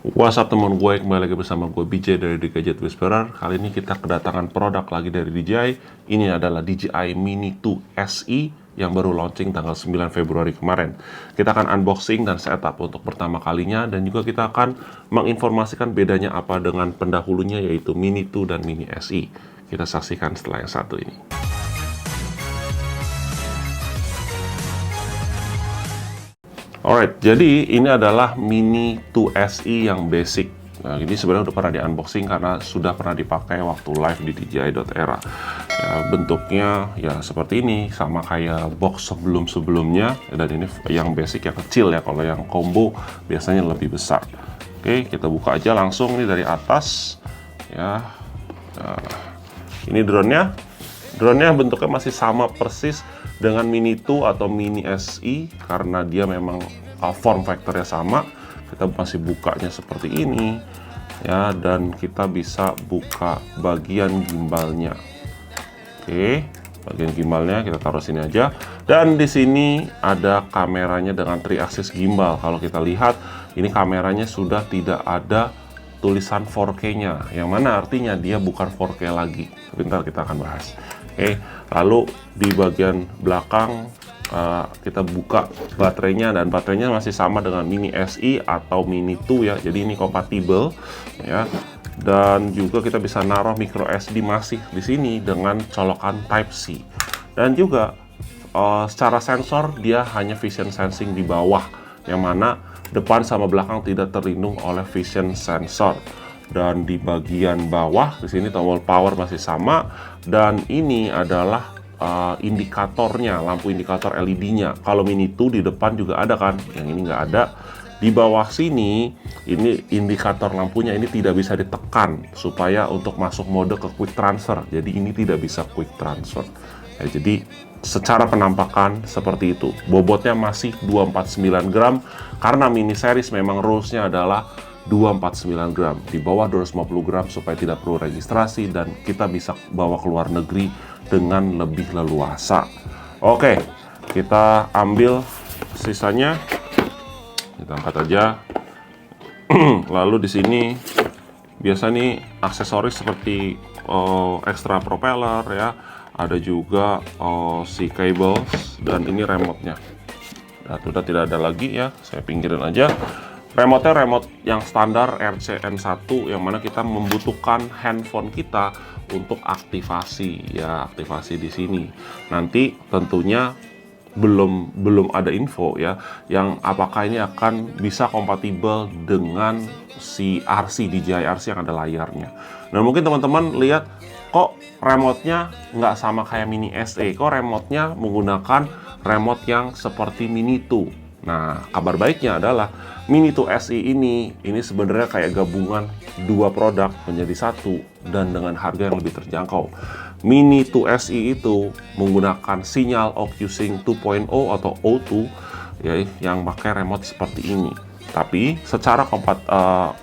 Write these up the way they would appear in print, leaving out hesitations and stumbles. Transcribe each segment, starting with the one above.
What's up teman gue, kembali lagi bersama gue BJ dari The Gadget Whisperer. Kali ini kita kedatangan produk lagi dari DJI. Ini adalah DJI Mini 2 SE yang baru launching tanggal 9 Februari kemarin. Kita akan unboxing dan setup untuk pertama kalinya, dan juga kita akan menginformasikan bedanya apa dengan pendahulunya, yaitu Mini 2 dan Mini SE. Kita saksikan setelah yang satu ini. Alright, jadi ini adalah Mini 2 SE yang basic. Nah, ini sebenarnya udah pernah di unboxing karena sudah pernah dipakai waktu live di DJI.era. Ya, bentuknya ya seperti ini, sama kayak box sebelum-sebelumnya. Dan ini yang basic, yang kecil ya. Kalau yang combo biasanya lebih besar. Oke, kita buka aja langsung nih dari atas. Ya, nah, ini drone-nya. Drone-nya bentuknya masih sama persis dengan Mini 2 atau Mini SE karena dia memang form factornya sama. Kita masih bukanya seperti ini ya, dan kita bisa buka bagian gimbalnya. Oke, bagian gimbalnya kita taruh sini aja, dan di sini ada kameranya dengan 3-axis gimbal. Kalau kita lihat ini kameranya sudah tidak ada tulisan 4K-nya, yang mana artinya dia bukan 4K lagi. Sebentar kita akan bahas. Oke, lalu di bagian belakang kita buka baterainya, dan baterainya masih sama dengan Mini SE atau Mini 2 ya. Jadi ini kompatibel ya. Dan juga kita bisa naruh micro SD masih di sini dengan colokan Type C. Dan juga secara sensor dia hanya vision sensing di bawah, yang mana depan sama belakang tidak terlindung oleh vision sensor. Dan di bagian bawah di sini tombol power masih sama, dan ini adalah indikatornya, lampu indikator LED-nya. Kalau Mini 2 di depan juga ada kan, yang ini nggak ada. Di bawah sini ini indikator lampunya ini tidak bisa ditekan supaya untuk masuk mode ke quick transfer. Jadi ini tidak bisa quick transfer. Ya, jadi secara penampakan seperti itu. Bobotnya masih 249 gram karena mini series memang rules-nya adalah 249 gram, di bawah 250 gram supaya tidak perlu registrasi dan kita bisa bawa ke luar negeri dengan lebih leluasa. Oke, kita ambil sisanya, kita angkat aja. Lalu di sini biasa nih aksesoris seperti extra propeller ya, ada juga si cables, dan ini remote-nya. Nah, sudah tidak ada lagi ya, saya pinggirin aja. Remote-nya remote yang standar RCN1, yang mana kita membutuhkan handphone kita untuk aktivasi ya, aktivasi di sini. Nanti tentunya belum ada info ya, yang apakah ini akan bisa kompatibel dengan si RC, DJI RC yang ada layarnya. Nah, mungkin teman-teman lihat, kok remote-nya nggak sama kayak Mini SE, kok remote-nya menggunakan remote yang seperti Mini 2. Nah, kabar baiknya adalah Mini 2 SE ini sebenarnya kayak gabungan dua produk menjadi satu, dan dengan harga yang lebih terjangkau. Mini 2 SE itu menggunakan sinyal OcuSync 2.0 atau O2 ya, yang pakai remote seperti ini. Tapi secara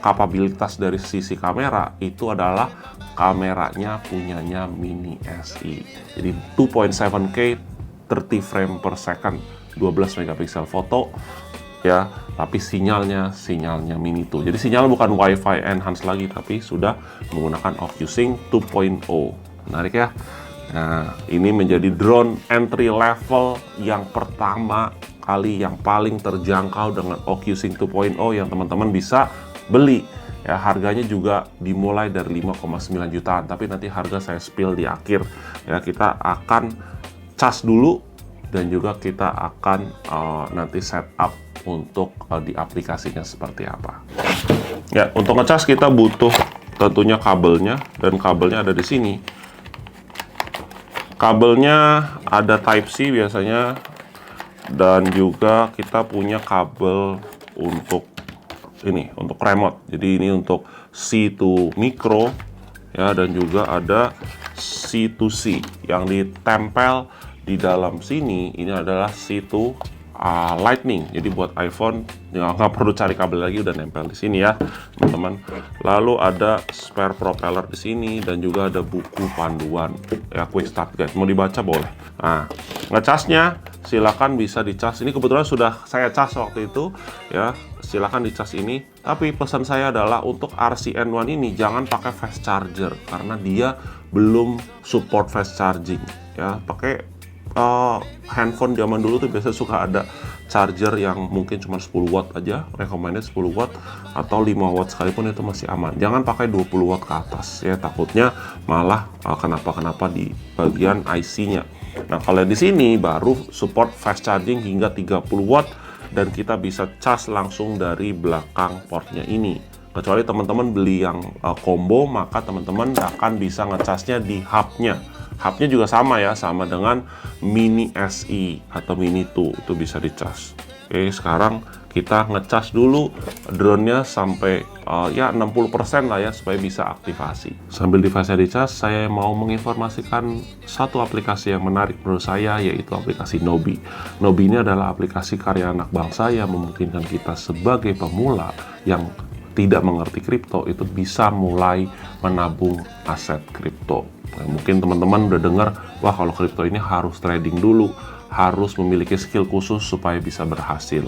kapabilitas dari sisi kamera itu adalah kameranya punyanya Mini SE. Jadi 2.7K 30 frame per second, 12 megapiksel foto ya, tapi sinyalnya Mini 2. Jadi sinyal bukan WiFi enhanced lagi, tapi sudah menggunakan OcuSync 2.0. Menarik ya. Nah, ini menjadi drone entry level yang pertama kali, yang paling terjangkau dengan OcuSync 2.0 yang teman-teman bisa beli. Ya, harganya juga dimulai dari 5,9 jutaan, tapi nanti harga saya spill di akhir. Ya, kita akan cas dulu, dan juga kita akan nanti setup untuk di aplikasinya seperti apa. Ya, untuk ngecas kita butuh tentunya kabelnya, dan kabelnya ada di sini. Kabelnya ada Type C biasanya, dan juga kita punya kabel untuk ini, untuk remote. Jadi ini untuk C2 micro ya, dan juga ada C2C yang ditempel di dalam sini. Ini adalah C2 Lightning. Jadi buat iPhone nggak perlu cari kabel lagi, udah nempel di sini ya teman-teman. Lalu ada spare propeller di sini dan juga ada buku panduan ya, quick start guide. Mau dibaca boleh. Nah, ngecasnya silakan bisa dicas. Ini kebetulan sudah saya cas waktu itu ya. Silakan dicas ini. Tapi pesan saya adalah untuk RCN1 ini jangan pakai fast charger karena dia belum support fast charging ya. Pakai handphone zaman dulu tuh biasanya suka ada charger yang mungkin cuma 10 watt aja, recommended 10 watt atau 5 watt sekalipun itu masih aman. Jangan pakai 20 watt ke atas ya, takutnya malah kenapa-kenapa di bagian IC-nya. Nah, kalau di sini baru support fast charging hingga 30 watt dan kita bisa cas langsung dari belakang portnya ini. Kecuali teman-teman beli yang combo, maka teman-teman akan bisa ngecasnya di hubnya. Hubnya juga sama ya, sama dengan Mini SE atau Mini 2, itu bisa dicas. Oke, sekarang kita ngecas dulu drone-nya sampai ya 60% lah ya, supaya bisa aktivasi. Sambil device-nya dicas, saya mau menginformasikan satu aplikasi yang menarik menurut saya, yaitu aplikasi Nobi. Nobi ini adalah aplikasi karya anak bangsa yang memungkinkan kita sebagai pemula yang tidak mengerti kripto itu bisa mulai menabung aset kripto. Nah, mungkin teman-teman udah dengar, wah kalau kripto ini harus trading dulu, harus memiliki skill khusus supaya bisa berhasil.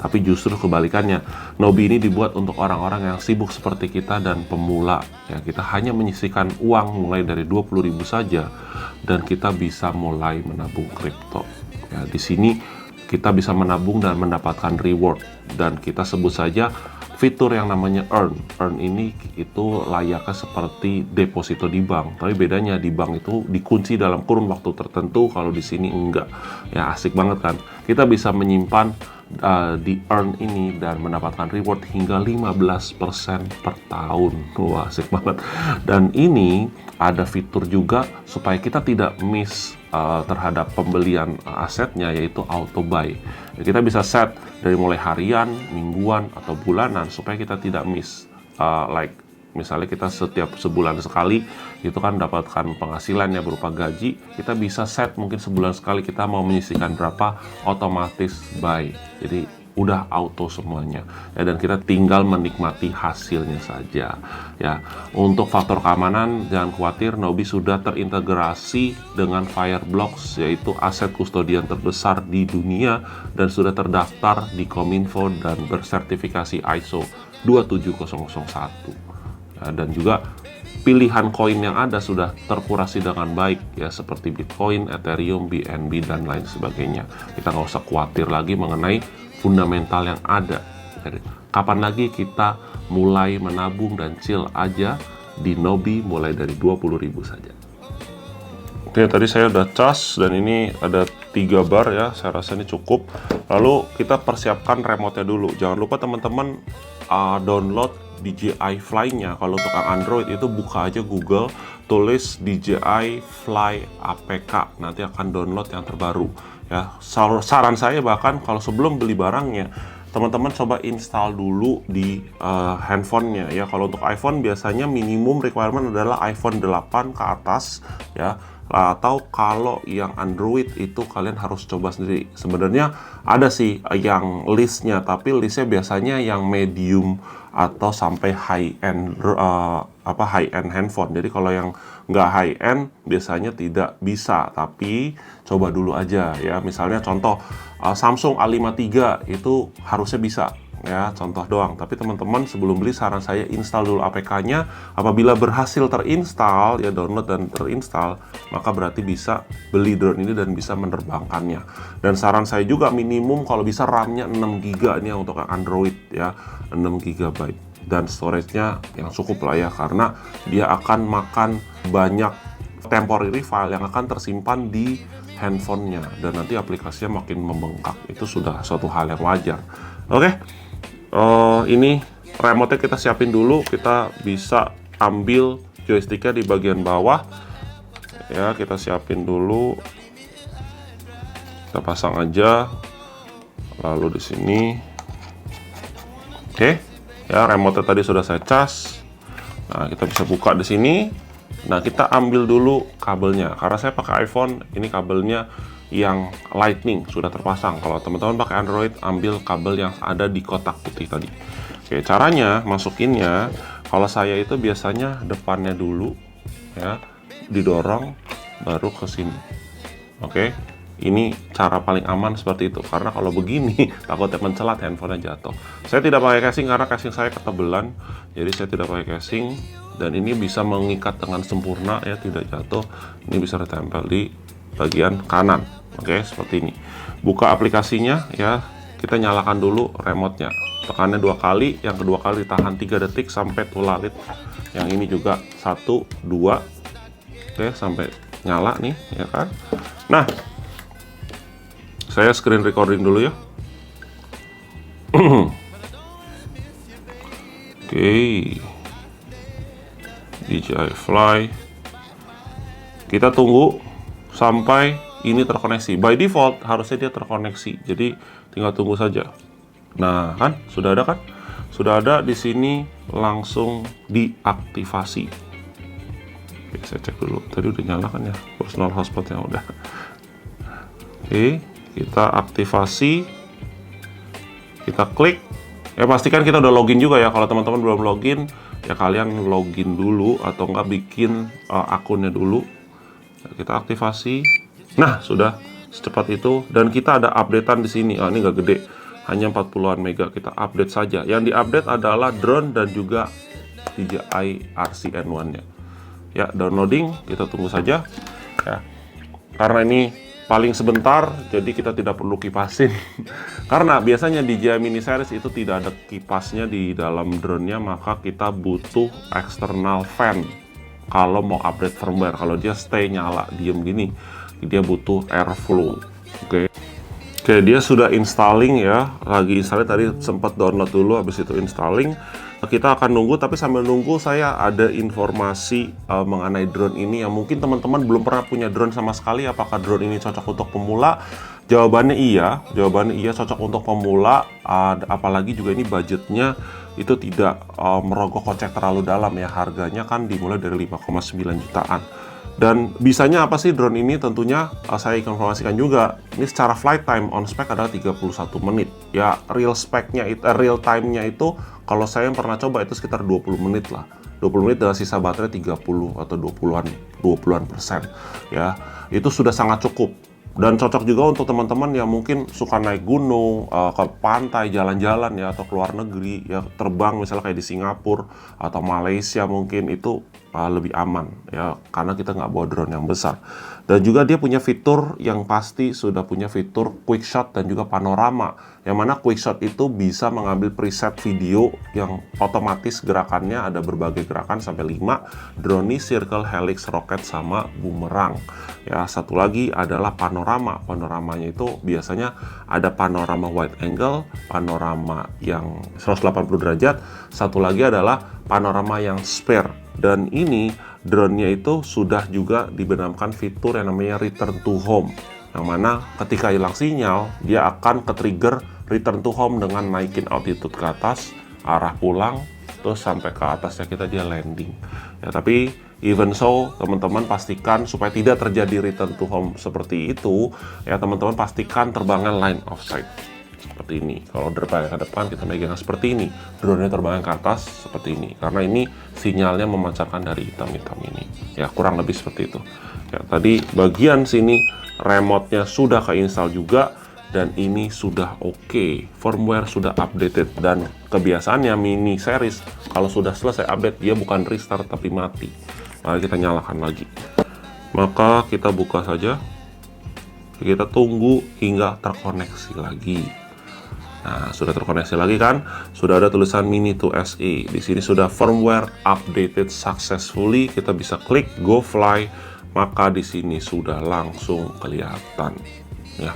Tapi justru kebalikannya, Nobi ini dibuat untuk orang-orang yang sibuk seperti kita dan pemula. Ya, kita hanya menyisihkan uang mulai dari 20.000 saja dan kita bisa mulai menabung kripto. Ya, di sini kita bisa menabung dan mendapatkan reward, dan kita sebut saja fitur yang namanya earn. Earn ini itu layaknya seperti deposito di bank, tapi bedanya di bank itu dikunci dalam kurun waktu tertentu, kalau di sini enggak. Ya, asik banget kan? Kita bisa menyimpan di earn ini dan mendapatkan reward hingga 15% per tahun. Wah, asik banget. Dan ini ada fitur juga supaya kita tidak miss terhadap pembelian asetnya, yaitu auto buy. Ya, kita bisa set dari mulai harian, mingguan, atau bulanan supaya kita tidak miss. Like misalnya kita setiap sebulan sekali itu kan dapatkan penghasilan ya berupa gaji, kita bisa set mungkin sebulan sekali kita mau menyisihkan berapa, otomatis buy. Jadi udah auto semuanya ya, dan kita tinggal menikmati hasilnya saja ya. Untuk faktor keamanan jangan khawatir, Nobi sudah terintegrasi dengan Fireblocks, yaitu aset kustodian terbesar di dunia dan sudah terdaftar di Kominfo dan bersertifikasi ISO 27001 ya, dan juga pilihan koin yang ada sudah terkurasi dengan baik ya, seperti Bitcoin, Ethereum, BNB, dan lain sebagainya. Kita nggak usah khawatir lagi mengenai fundamental yang ada. Jadi, kapan lagi kita mulai menabung dan chill aja di Nobi mulai dari 20.000 saja. Oke, tadi saya udah cas dan ini ada 3 bar ya, saya rasa ini cukup. Lalu kita persiapkan remote-nya dulu. Jangan lupa teman-teman download DJI Fly-nya. Kalau untuk Android itu buka aja Google, tulis DJI Fly APK, nanti akan download yang terbaru ya. Saran saya bahkan kalau sebelum beli barangnya, teman-teman coba install dulu di handphonenya ya. Kalau untuk iPhone biasanya minimum requirement adalah iPhone 8 ke atas ya, atau kalau yang Android itu kalian harus coba sendiri. Sebenarnya ada sih yang listnya, tapi listnya biasanya yang medium atau sampai high end high end handphone. Jadi kalau yang nggak high end biasanya tidak bisa, tapi coba dulu aja ya. Misalnya contoh Samsung A53 itu harusnya bisa ya, contoh doang. Tapi teman-teman sebelum beli saran saya install dulu APK-nya. Apabila berhasil terinstall ya, download dan terinstall, maka berarti bisa beli drone ini dan bisa menerbangkannya. Dan saran saya juga minimum kalau bisa RAM-nya 6 GB ini untuk Android ya, 6 GB, dan storage-nya yang cukup lah ya, karena dia akan makan banyak temporary file yang akan tersimpan di handphonenya dan nanti aplikasinya makin membengkak. Itu sudah suatu hal yang wajar. Oke. Ini remote-nya kita siapin dulu. Kita bisa ambil joysticknya di bagian bawah ya, kita siapin dulu, kita pasang aja, lalu di sini. Oke ya, remote-nya tadi sudah saya cas. Nah, kita bisa buka di sini. Nah, kita ambil dulu kabelnya. Karena saya pakai iPhone, ini kabelnya yang Lightning sudah terpasang. Kalau teman-teman pakai Android, ambil kabel yang ada di kotak putih tadi. Oke, caranya masukinnya, kalau saya itu biasanya depannya dulu ya, didorong baru ke sini. Oke, ini cara paling aman seperti itu, karena kalau begini takutnya mencelat, handphonenya jatuh. Saya tidak pakai casing karena casing saya ketebelan, jadi saya tidak pakai casing. Dan ini bisa mengikat dengan sempurna ya, tidak jatuh. Ini bisa ditempel di bagian kanan. Oke, seperti ini. Buka aplikasinya ya, kita nyalakan dulu remote-nya. Tekannya 2 kali, yang kedua kali ditahan 3 detik sampai tulalit. Yang ini juga 1, 2. Oke, sampai nyala nih ya kan. Nah, saya screen recording dulu ya. Oke, DJI Fly. Kita tunggu sampai ini terkoneksi. By default harusnya dia terkoneksi. Jadi tinggal tunggu saja. Nah, kan sudah ada kan? Sudah ada di sini, langsung diaktifasi. Oke, saya cek dulu. Tadi udah nyala kan ya? Personal hotspotnya udah. Oke, kita aktivasi. Kita klik. Ya pastikan kita udah login juga ya. Kalau teman-teman belum login, ya kalian login dulu atau enggak bikin akunnya dulu. Kita aktivasi. Nah, sudah secepat itu. Dan kita ada updatean di sini. Ini nggak gede, hanya 40-an mega. Kita update saja. Yang diupdate adalah drone dan juga DJI RCN1-nya. Ya, downloading. Kita tunggu saja. Ya, karena ini paling sebentar, jadi kita tidak perlu kipasin. Karena biasanya DJI Mini Series itu tidak ada kipasnya di dalam drone-nya, maka kita butuh external fan kalau mau update firmware. Kalau dia stay nyala diem gini, dia butuh airflow. Oke, dia sudah installing ya, lagi installing. Tadi sempat download dulu, habis itu installing. Kita akan nunggu, tapi sambil nunggu saya ada informasi mengenai drone ini yang mungkin teman-teman belum pernah punya drone sama sekali. Apakah drone ini cocok untuk pemula? Jawabannya iya, cocok untuk pemula. Apalagi juga ini budgetnya itu tidak merogoh kocek terlalu dalam ya. Harganya kan dimulai dari 5,9 jutaan. Dan bisanya apa sih drone ini? Tentunya saya informasikan juga. Ini secara flight time on spec adalah 31 menit. Ya, real spec-nya itu real time-nya itu kalau saya yang pernah coba itu sekitar 20 menit lah. 20 menit dengan sisa baterai 30 atau 20-an persen. Ya, itu sudah sangat cukup. Dan cocok juga untuk teman-teman yang mungkin suka naik gunung, ke pantai, jalan-jalan ya, atau keluar negeri ya, terbang misalnya kayak di Singapura atau Malaysia, mungkin itu lebih aman ya, karena kita nggak bawa drone yang besar. Dan juga dia punya fitur yang pasti sudah punya fitur quick shot dan juga panorama, yang mana quick shot itu bisa mengambil preset video yang otomatis gerakannya ada berbagai gerakan sampai 5, drone, circle, helix, rocket, sama boomerang. Ya, satu lagi adalah panorama. Panoramanya itu biasanya ada panorama wide angle, panorama yang 180 derajat, satu lagi adalah panorama yang spare. Dan ini drone-nya itu sudah juga dibenamkan fitur yang namanya return to home, yang mana ketika hilang sinyal dia akan ke-trigger return to home dengan naikin altitude ke atas, arah pulang, terus sampai ke atasnya kita dia landing ya. Tapi even so, teman-teman pastikan supaya tidak terjadi return to home seperti itu ya, teman-teman pastikan terbangnya line of sight seperti ini. Kalau terbang ke depan kita megang seperti ini, drone-nya terbang ke atas seperti ini, karena ini sinyalnya memancarkan dari hitam-hitam ini ya, kurang lebih seperti itu ya. Tadi bagian sini remote-nya sudah keinstall juga, dan ini sudah oke. Firmware sudah updated, dan kebiasaannya Mini Series kalau sudah selesai update dia bukan restart tapi mati. Maka kita nyalakan lagi, maka kita buka saja, kita tunggu hingga terkoneksi lagi. Nah, sudah terkoneksi lagi kan? Sudah ada tulisan Mini 2 SE. Di sini sudah firmware updated successfully. Kita bisa klik Go Fly, maka di sini sudah langsung kelihatan. Ya.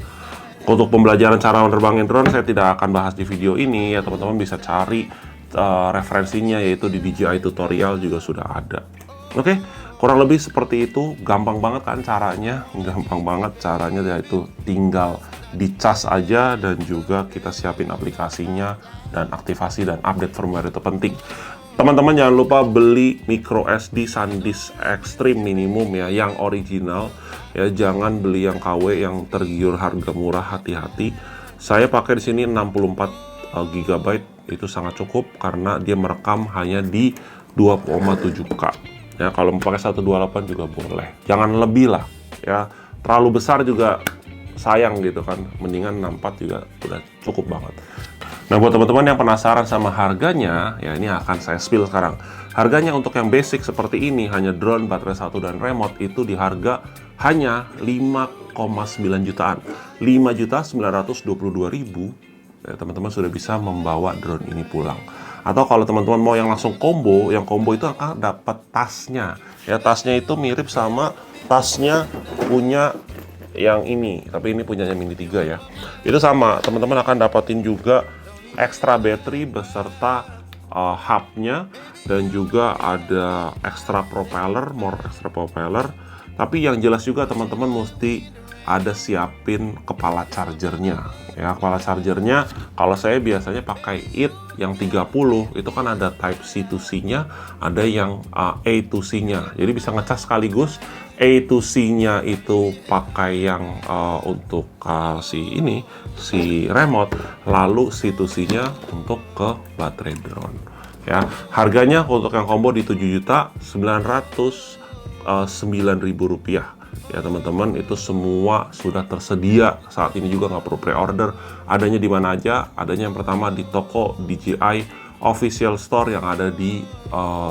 Untuk pembelajaran cara menerbangin drone saya tidak akan bahas di video ini ya, teman-teman bisa cari referensinya, yaitu di DJI tutorial juga sudah ada. Oke, kurang lebih seperti itu. Gampang banget kan caranya? Gampang banget caranya, yaitu tinggal dicas aja, dan juga kita siapin aplikasinya, dan aktivasi dan update firmware itu penting. Teman-teman jangan lupa beli micro SD SanDisk Extreme minimum ya, yang original ya, jangan beli yang KW yang tergiur harga murah, hati-hati. Saya pakai di sini 64 GB, itu sangat cukup karena dia merekam hanya di 2,7K. Ya, kalau mau pakai 128 juga boleh. Jangan lebih lah ya. Terlalu besar juga sayang gitu kan. Mendingan 64 juga udah cukup banget. Nah, buat teman-teman yang penasaran sama harganya, ya ini akan saya spill sekarang. Harganya untuk yang basic seperti ini, hanya drone, baterai 1 dan remote, itu di harga hanya 5,9 jutaan. 5.922.000, ya, teman-teman sudah bisa membawa drone ini pulang. Atau kalau teman-teman mau yang langsung combo, yang combo itu akan dapat tasnya. Ya, tasnya itu mirip sama tasnya punya yang ini, tapi ini punyanya Mini 3 ya. Itu sama, teman-teman akan dapatin juga extra battery beserta hubnya, dan juga ada extra propeller, more extra propeller. Tapi yang jelas juga teman-teman mesti ada siapin kepala chargernya ya. Kepala chargernya kalau saya biasanya pakai IT yang 30, itu kan ada type C to C nya, ada yang A to C nya, jadi bisa ngecas sekaligus. A to C nya itu pakai yang untuk si remote, lalu C to C nya untuk ke baterai drone ya. Harganya untuk yang combo di 7.909.000 rupiah ya teman-teman. Itu semua sudah tersedia saat ini juga, nggak perlu pre-order. Adanya di mana aja? Adanya yang pertama di toko DJI Official Store yang ada di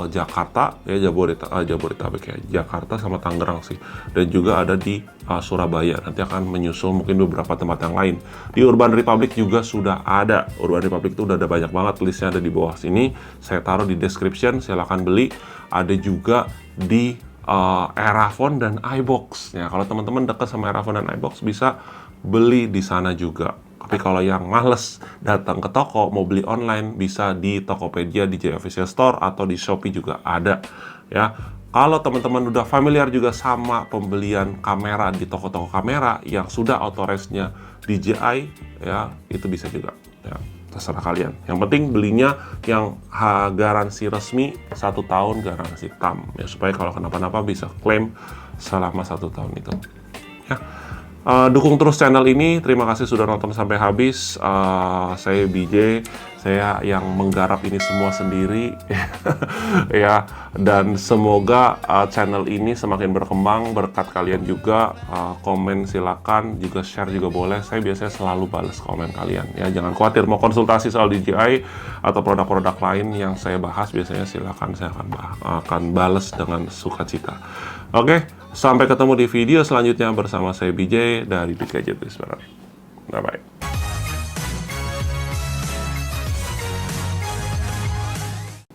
Jakarta ya, Jabodetabek ya, Jakarta sama Tangerang sih, dan juga ada di Surabaya. Nanti akan menyusul mungkin beberapa tempat yang lain. Di Urban Republic juga sudah ada. Urban Republic itu udah ada banyak banget, listnya ada di bawah sini, saya taruh di description, silahkan beli. Ada juga di Erafon dan iBox ya. Kalau teman-teman dekat sama Erafon dan iBox bisa beli di sana juga. Tapi kalau yang males datang ke toko, mau beli online, bisa di Tokopedia, DJI Official Store, atau di Shopee juga ada ya. Kalau teman-teman udah familiar juga sama pembelian kamera di toko-toko kamera yang sudah authorized-nya DJI ya, itu bisa juga ya, terserah kalian. Yang penting belinya yang garansi resmi 1 tahun, garansi TAM ya, supaya kalau kenapa-napa bisa klaim selama 1 tahun itu ya. Dukung terus channel ini. Terima kasih sudah nonton sampai habis. Saya BJ, saya yang menggarap ini semua sendiri ya. Dan semoga channel ini semakin berkembang berkat kalian juga. Komen silakan, juga share juga boleh. Saya biasanya selalu balas komen kalian ya. Jangan khawatir, mau konsultasi soal DJI atau produk-produk lain yang saya bahas, biasanya silakan, saya akan balas dengan sukacita. Oke, sampai ketemu di video selanjutnya bersama saya BJ dari Big Gadget Whisperer. Bye bye.